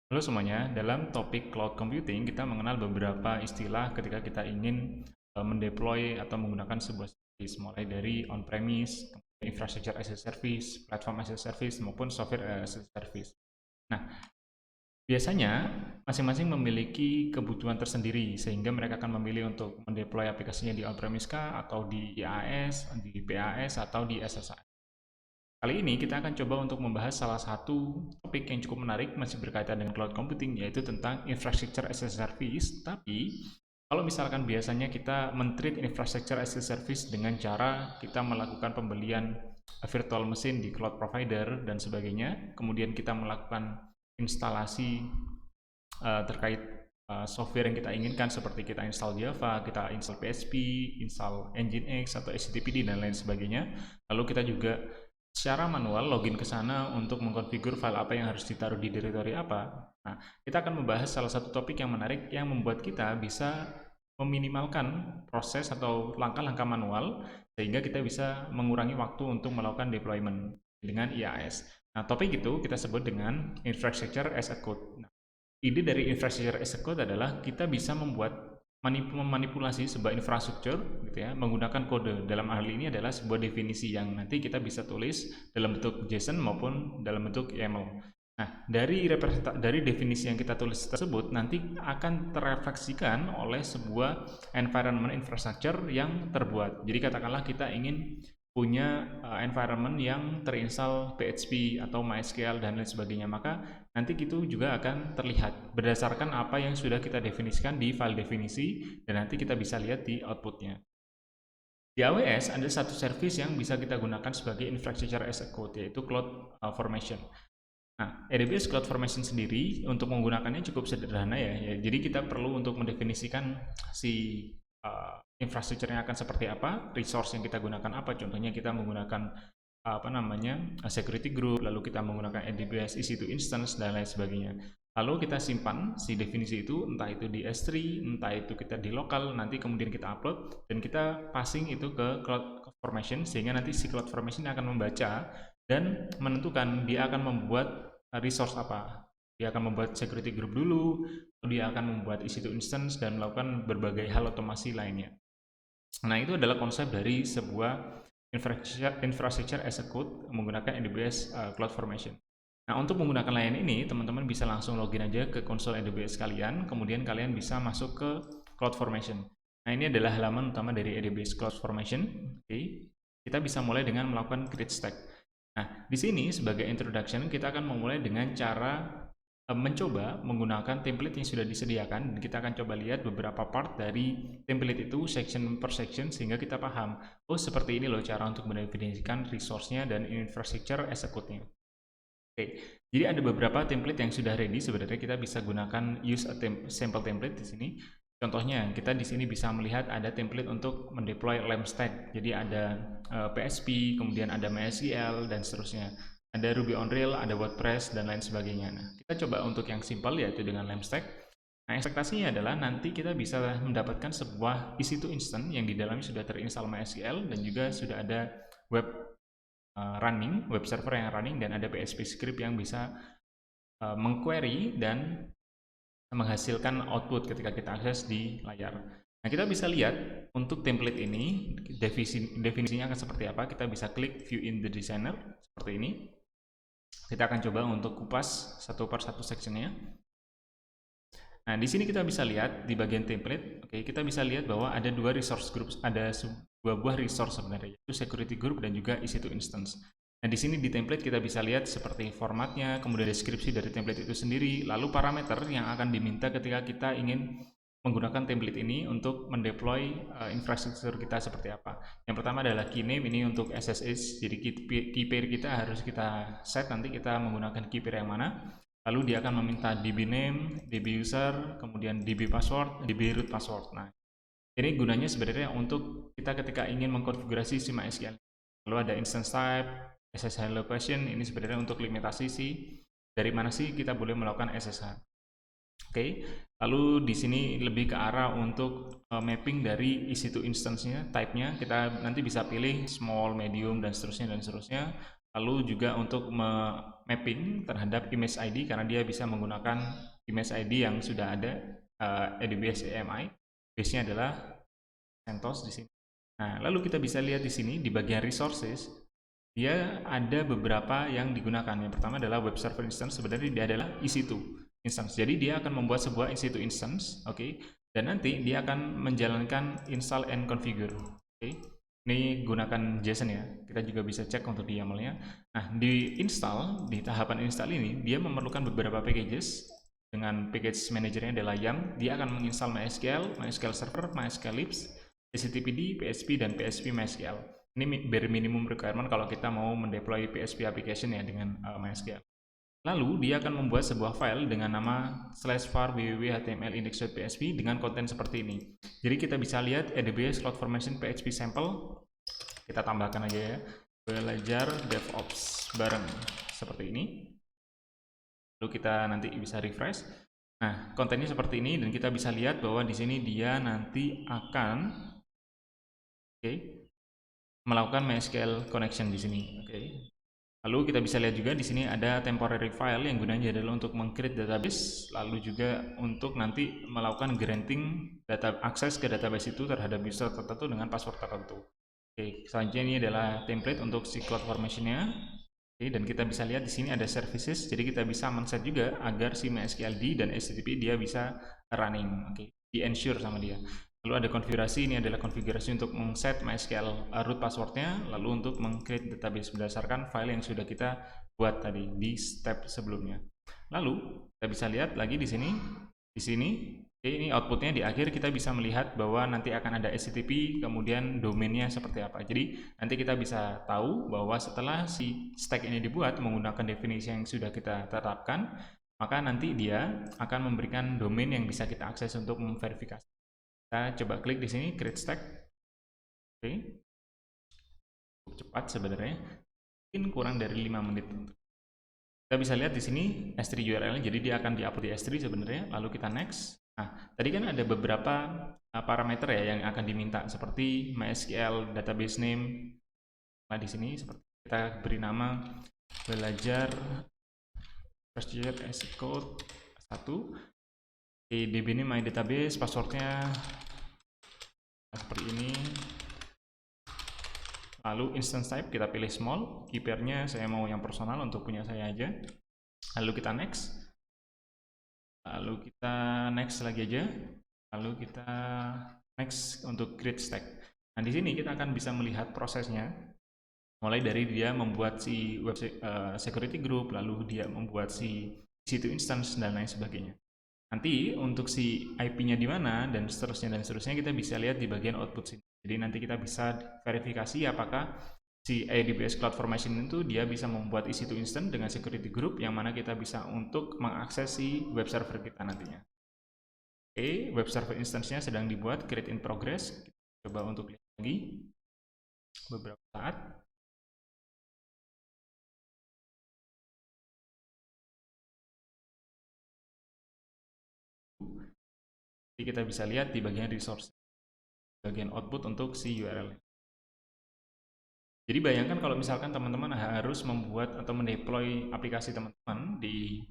Halo semuanya, dalam topik cloud computing kita mengenal beberapa istilah ketika kita ingin mendeploy atau menggunakan sebuah service, mulai dari on-premise, infrastructure as a service, platform as a service, maupun software as a service. Nah, biasanya masing-masing memiliki kebutuhan tersendiri sehingga mereka akan memilih untuk mendeploy aplikasinya di on-premise kah, atau di IaaS, di PaaS, atau di SSIS. Kali ini kita akan coba untuk membahas salah satu topik yang cukup menarik masih berkaitan dengan cloud computing, yaitu tentang infrastructure as a service. Tapi kalau misalkan biasanya kita men-treat infrastructure as a service dengan cara kita melakukan pembelian virtual machine di cloud provider dan sebagainya, kemudian kita melakukan instalasi terkait software yang kita inginkan, seperti kita install Java, kita install PHP, install Nginx atau HTTPD dan lain sebagainya. Lalu kita juga secara manual login ke sana untuk mengkonfigur file apa yang harus ditaruh di directory apa. Nah, kita akan membahas salah satu topik yang menarik yang membuat kita bisa meminimalkan proses atau langkah-langkah manual sehingga kita bisa mengurangi waktu untuk melakukan deployment dengan IaaS. Nah, topik itu kita sebut dengan infrastructure as a code. Nah, ide dari infrastructure as a code adalah kita bisa membuat memanipulasi sebuah infrastruktur gitu ya menggunakan kode. Dalam hal ini adalah sebuah definisi yang nanti kita bisa tulis dalam bentuk JSON maupun dalam bentuk YAML. Nah, dari definisi yang kita tulis tersebut nanti akan terefleksikan oleh sebuah environment infrastructure yang terbuat. Jadi katakanlah kita ingin punya environment yang terinstall PHP atau MySQL dan lain sebagainya, maka nanti itu juga akan terlihat berdasarkan apa yang sudah kita definisikan di file definisi dan nanti kita bisa lihat di outputnya. Di AWS ada satu service yang bisa kita gunakan sebagai infrastructure as a code, yaitu CloudFormation. Nah, AWS CloudFormation sendiri untuk menggunakannya cukup sederhana ya. Jadi kita perlu untuk mendefinisikan si infrastruktur yang akan seperti apa, resource yang kita gunakan apa. Contohnya kita menggunakan security group, lalu kita menggunakan AWS EC2 instance dan lain sebagainya. Lalu kita simpan si definisi itu, entah itu di S3, entah itu kita di lokal, nanti kemudian kita upload dan kita passing itu ke CloudFormation sehingga nanti si CloudFormation akan membaca dan menentukan dia akan membuat resource apa. Dia akan membuat security group dulu, dia akan membuat EC2 instance dan melakukan berbagai hal otomasi lainnya. Nah, itu adalah konsep dari sebuah infrastructure as a code menggunakan AWS CloudFormation. Nah, untuk menggunakan layanan ini, teman-teman bisa langsung login aja ke konsol AWS kalian, kemudian kalian bisa masuk ke CloudFormation. Nah, ini adalah halaman utama dari AWS CloudFormation. Oke. Kita bisa mulai dengan melakukan create stack. Nah, di sini sebagai introduction kita akan memulai dengan cara mencoba menggunakan template yang sudah disediakan, dan kita akan coba lihat beberapa part dari template itu section per section sehingga kita paham, oh seperti ini loh cara untuk mendefinisikan resource-nya dan infrastructure as a code-nya. Oke, jadi ada beberapa template yang sudah ready. Sebenarnya kita bisa gunakan use a sample template di sini. Contohnya, kita di sini bisa melihat ada template untuk mendeploy LAMP stack. Jadi ada PHP, kemudian ada MySQL dan seterusnya. Ada Ruby on Rails, ada WordPress dan lain sebagainya. Nah, kita coba untuk yang simple yaitu dengan LAMP stack. Nah, ekspektasinya adalah nanti kita bisa mendapatkan sebuah EC2 instance yang di dalamnya sudah terinstall MySQL dan juga sudah ada web web server yang running, dan ada PHP script yang bisa mengquery dan menghasilkan output ketika kita akses di layar. Nah, kita bisa lihat untuk template ini definisinya akan seperti apa. Kita bisa klik view in the designer seperti ini. Kita akan coba untuk kupas satu per satu sectionnya. Nah, di sini kita bisa lihat di bagian template, oke, kita bisa lihat bahwa ada dua resource groups, ada dua buah resource sebenarnya, yaitu security group dan juga EC2 instance. Nah, di sini di template kita bisa lihat seperti formatnya, kemudian deskripsi dari template itu sendiri, lalu parameter yang akan diminta ketika kita ingin menggunakan template ini untuk mendeploy infrastruktur kita seperti apa. Yang pertama adalah key name, ini untuk SSH, jadi key pair kita harus kita set, nanti kita menggunakan key pair yang mana. Lalu dia akan meminta DB name, DB user, kemudian DB password, DB root password. Nah, ini gunanya sebenarnya untuk kita ketika ingin mengkonfigurasi si MySQL. Lalu ada instance type, SSH location, ini sebenarnya untuk limitasi sih dari mana sih kita boleh melakukan SSH. Oke, lalu di sini lebih ke arah untuk mapping dari EC2 instance-nya, type-nya. Kita nanti bisa pilih small, medium, dan seterusnya dan seterusnya. lalu juga untuk mapping terhadap image ID karena dia bisa menggunakan image ID yang sudah ada AWS AMI, base-nya adalah CentOS di sini. Nah, lalu kita bisa lihat di sini di bagian resources, dia ada beberapa yang digunakan. Yang pertama adalah web server instance, sebenarnya dia adalah EC2 instance. Jadi dia akan membuat sebuah EC2 instance, oke, dan nanti dia akan menjalankan install and configure, oke. Ini gunakan JSON ya. Kita juga bisa cek untuk di YAML-nya. Nah, di install, di tahapan install ini, dia memerlukan beberapa packages. Dengan package manajernya adalah YAM, dia akan menginstal MySQL, MySQL Server, MySQL Libs, HTTPD, PHP, dan PHP MySQL. Ini bare minimum requirement kalau kita mau mendeploy PHP application ya dengan MySQL. Lalu dia akan membuat sebuah file dengan nama /var www.html-index.php dengan konten seperti ini. Jadi kita bisa lihat AWS CloudFormation PHP sample. Kita tambahkan aja ya. Belajar DevOps bareng seperti ini. Lalu kita nanti bisa refresh. Nah, kontennya seperti ini dan kita bisa lihat bahwa di sini dia nanti akan melakukan MySQL connection di sini. Lalu kita bisa lihat juga di sini ada temporary file yang gunanya adalah untuk meng-create database, lalu juga untuk nanti melakukan granting akses ke database itu terhadap user tertentu dengan password tertentu. Selanjutnya ini adalah template untuk si CloudFormation-nya. Dan kita bisa lihat di sini ada services, jadi kita bisa men-set juga agar si MySQLD dan HTTP dia bisa running, di-ensure sama dia. Lalu ada konfigurasi, ini adalah konfigurasi untuk men-set MySQL root passwordnya, lalu untuk meng-create database berdasarkan file yang sudah kita buat tadi di step sebelumnya. Lalu kita bisa lihat lagi di sini, ini outputnya di akhir kita bisa melihat bahwa nanti akan ada HTTP, kemudian domainnya seperti apa. Jadi nanti kita bisa tahu bahwa setelah si stack ini dibuat menggunakan definisi yang sudah kita tetapkan, maka nanti dia akan memberikan domain yang bisa kita akses untuk memverifikasi. Kita coba klik di sini create stack. Cukup cepat sebenarnya, mungkin kurang dari 5 menit. Kita bisa lihat di sini S3 URL-nya, jadi dia akan diupload di S3 sebenarnya. Lalu kita next. Nah, tadi kan ada beberapa parameter ya yang akan diminta, seperti MySQL database name. Nah, di sini seperti kita beri nama belajar procedure as code 1. DB ini my database, passwordnya seperti ini. Lalu instance type kita pilih small, key pair-nya saya mau yang personal untuk punya saya aja. Lalu kita next. Lalu kita next lagi aja. Lalu kita next untuk create stack. Nah, di sini kita akan bisa melihat prosesnya. Mulai dari dia membuat si web security group, lalu dia membuat si EC2 instance dan lain sebagainya. Nanti untuk si IP-nya di mana dan seterusnya kita bisa lihat di bagian output sini. Jadi nanti kita bisa verifikasi apakah si AWS CloudFormation itu dia bisa membuat EC2 instance dengan security group yang mana kita bisa untuk mengakses si web server kita nantinya. Web server instance-nya sedang dibuat, create in progress. Kita coba untuk lihat lagi beberapa saat. Jadi kita bisa lihat di bagian resource, bagian output untuk si URL. Jadi bayangkan kalau misalkan teman-teman harus membuat atau mendeploy aplikasi teman-teman di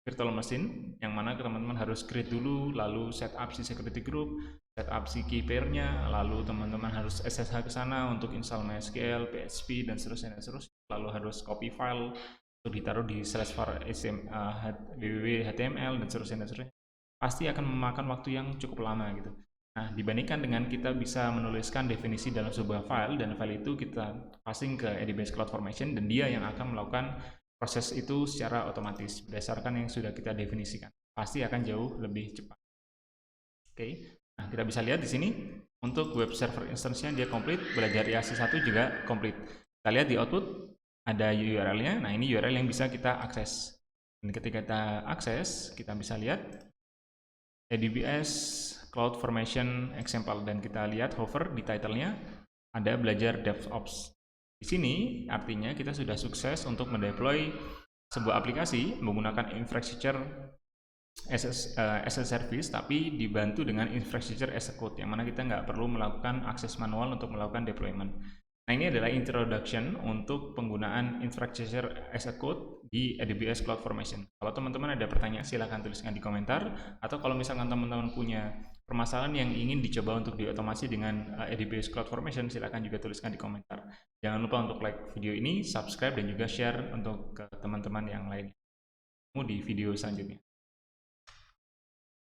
virtual machine, yang mana teman-teman harus create dulu, lalu setup si security group, setup si key pair-nya, lalu teman-teman harus SSH ke sana untuk install MySQL, PHP, dan seterusnya, lalu harus copy file untuk ditaruh di /var www.html, dan seterusnya. Pasti akan memakan waktu yang cukup lama gitu. Nah, dibandingkan dengan kita bisa menuliskan definisi dalam sebuah file, dan file itu kita passing ke AWS CloudFormation, dan dia yang akan melakukan proses itu secara otomatis berdasarkan yang sudah kita definisikan. Pasti akan jauh lebih cepat. Nah, kita bisa lihat di sini untuk web server instance-nya dia komplit, belajar IAC1 juga komplit. Kita lihat di output ada URL-nya. Nah, ini URL yang bisa kita akses. Dan ketika kita akses, kita bisa lihat AWS CloudFormation example, dan kita lihat hover di title-nya ada belajar DevOps. Di sini artinya kita sudah sukses untuk mendeploy sebuah aplikasi menggunakan infrastructure as a service, tapi dibantu dengan infrastructure as a code, yang mana kita nggak perlu melakukan akses manual untuk melakukan deployment. Nah, ini adalah introduction untuk penggunaan infrastructure as a code di AWS CloudFormation. Kalau teman-teman ada pertanyaan, silahkan tuliskan di komentar. Atau kalau misalkan teman-teman punya permasalahan yang ingin dicoba untuk diotomasi dengan AWS CloudFormation, silahkan juga tuliskan di komentar. Jangan lupa untuk like video ini, subscribe, dan juga share untuk ke teman-teman yang lain. Di video selanjutnya.